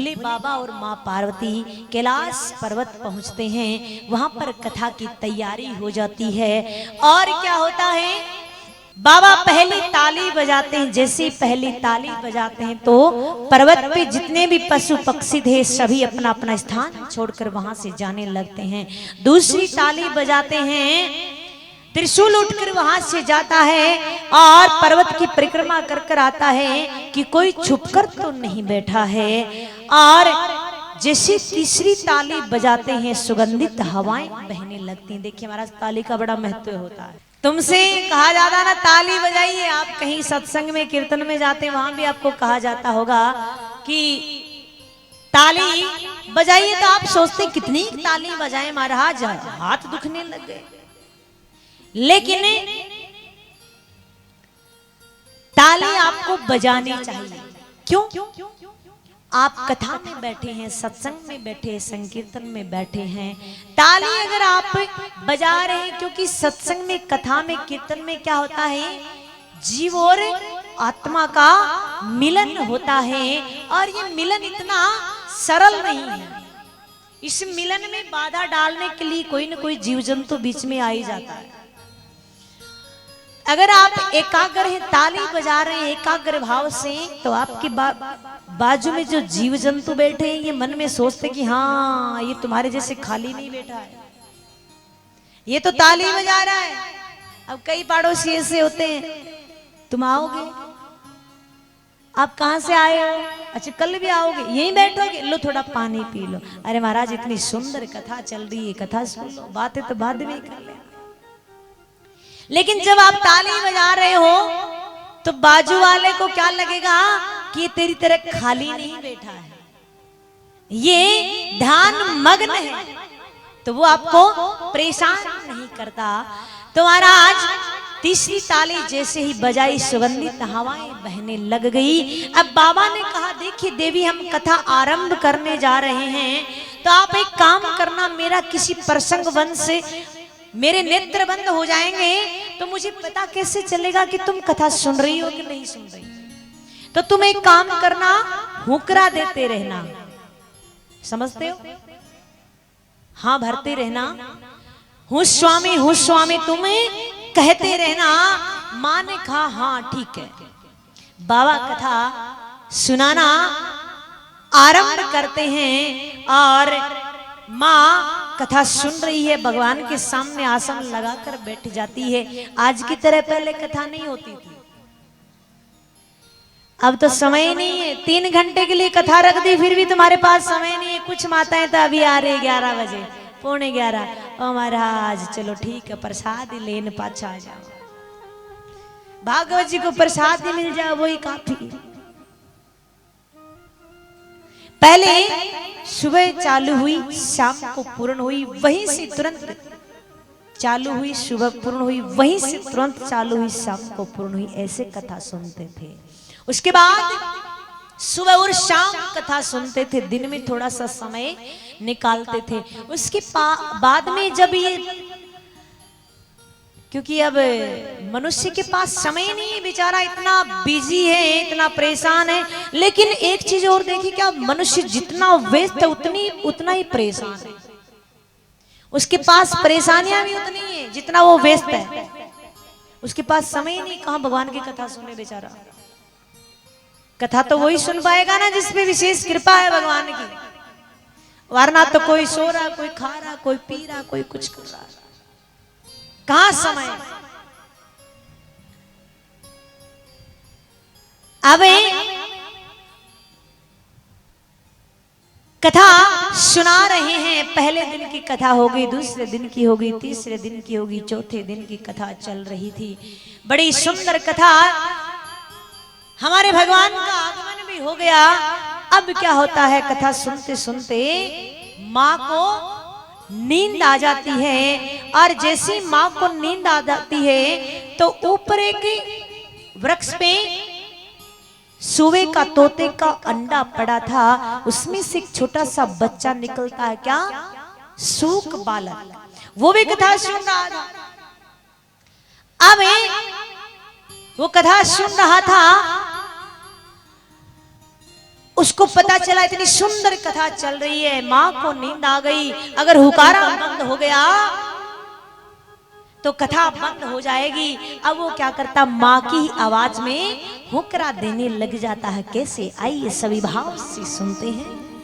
भोले बाबा और माँ पार्वती कैलाश पर्वत पहुंचते हैं। वहां पर कथा की तैयारी हो जाती है और क्या होता है, बाबा पहली ताली बजाते हैं। जैसे पहली ताली बजाते हैं तो पर्वत पे जितने भी पशु पक्षी थे सभी अपना अपना स्थान छोड़कर वहां से जाने लगते हैं। दूसरी ताली बजाते हैं, त्रिशूल उठकर वहां से जाता है और पर्वत की परिक्रमा कर कर आता है कि कोई छुपकर तो नहीं बैठा है। और जैसे तीसरी ताली बजाते हैं सुगंधित हवाएं बहने लगती हैं। देखिए महाराज ताली का बड़ा महत्व होता है। तुमसे कहा जाता ना ताली बजाइए, आप कहीं सत्संग में कीर्तन में जाते हैं वहां भी आपको कहा जाता होगा कि ताली बजाइए, तो आप सोचते कितनी ताली बजाएं महाराज, हाथ दुखने लग गए। लेकिन ताली आपको बजानी चाहिए। क्यों? आप कथा में बैठे हैं, सत्संग में बैठे हैं, संकीर्तन में बैठे हैं, ताली अगर आप बजा रहे हैं, क्योंकि सत्संग में, कथा में, कीर्तन में क्या होता है, जीव और आत्मा का मिलन होता है। और ये मिलन इतना सरल नहीं है। इस मिलन में बाधा डालने के लिए कोई न कोई जीव जंतु बीच में आ ही जाता है। अगर आप एकाग्र हैं, ताली बजा रहे हैं एकाग्र भाव से, तो आपके बाजू में जो जीव जंतु बैठे हैं ये मन में सोचते कि हाँ ये तुम्हारे जैसे खाली नहीं बैठा है, ये तो ताली बजा रहा है। अब कई पड़ोसी ऐसे होते हैं, तुम आओगे, आप कहां से आए हो, अच्छा कल भी आओगे, यहीं बैठोगे, लो थोड़ा पानी पी लो। अरे महाराज इतनी सुंदर कथा चल रही है, कथा सुन लो, बातें तो बाद में कर ले। लेकिन जब आप ताली बजा रहे हो तो बाजू वाले को क्या लगेगा कि तेरी तरह खाली नहीं बैठा है, ये ध्यान मग्न है, तो वो आपको परेशान नहीं करता। तो महाराज तीसरी ताली जैसे ही बजाई सुगंधित हवाएं बहने लग गई। अब बाबा ने कहा देखिए देवी हम कथा आरंभ करने जा रहे हैं, तो आप एक काम करना, मेरा किसी प्रसंग वंश से मेरे नेत्र बंद हो जाएंगे तो मुझे पता कैसे चलेगा कि तुम कथा सुन रही हो कि नहीं सुन रही। तो तुम एक काम करना, हुकरा देते रहना, समझते हो, हाँ भरते रहना, हूँ स्वामी तुम्हें कहते रहना। माँ ने कहा हाँ ठीक है। बाबा कथा सुनाना आरंभ करते हैं और माँ कथा सुन रही है, भगवान के सामने आसन लगाकर बैठ जाती है। आज की तरह पहले कथा नहीं होती थी, अब तो समय नहीं है। 3 घंटे के लिए कथा रख दी फिर भी तुम्हारे पास समय नहीं है। कुछ माताएं तो अभी आ रही 11 बजे, 11:45, ओ महाराज चलो ठीक है प्रसाद लेन पाछा आ जाओ, भागवत जी को प्रसाद ही मिल जाए वही काफी। पहले सुबह चालू हुई, शाम को पूर्ण हुई, वहीं से तुरंत चालू हुई, सुबह पूर्ण हुई, वहीं से तुरंत चालू हुई, शाम को पूर्ण हुई, ऐसे कथा सुनते थे। उसके बाद सुबह और शाम कथा सुनते थे, दिन में थोड़ा सा समय निकालते थे। उसके बाद में जब ये, क्योंकि अब मनुष्य के पास समय नहीं है, बेचारा इतना बिजी है, इतना परेशान है। लेकिन एक चीज और देखिए, क्या मनुष्य जितना व्यस्त है उतना ही परेशान है। उसके पास परेशानियां भी उतनी है जितना वो व्यस्त है। उसके पास समय नहीं, कहां भगवान की कथा सुने बेचारा। कथा तो वही सुन पाएगा ना जिसपे विशेष कृपा है भगवान की, वरना तो कोई सो रहा, कोई खा रहा, कोई पी रहा, कोई कुछ कर रहा, कहां समय। अब कथा सुना रहे हैं, पहले दिन की कथा हो गई, दूसरे दिन की हो गई, तीसरे दिन की होगी, चौथे दिन की कथा चल रही थी। बड़ी सुंदर कथा, हमारे भगवान का आगमन भी हो गया। अब क्या होता है, कथा सुनते सुनते माँ को नींद आ जाती है, और जैसी माँ को नींद आ जाती है तो ऊपर एक वृक्ष पे सुवे का, तोते का अंडा पड़ा था, उसमें से एक छोटा सा बच्चा निकलता है, क्या, सूक बालक, वो भी कथा सुन रहा था। अब वो कथा सुन रहा था, उसको पता चला इतनी सुंदर कथा चल रही है, माँ को नींद आ गई, अगर हुकारा बंद हो गया तो कथा बंद हो जाएगी। अब वो क्या करता, माँ की आवाज में हुकरा देने लग जाता है। कैसे, आइए सभी भाव से सुनते हैं।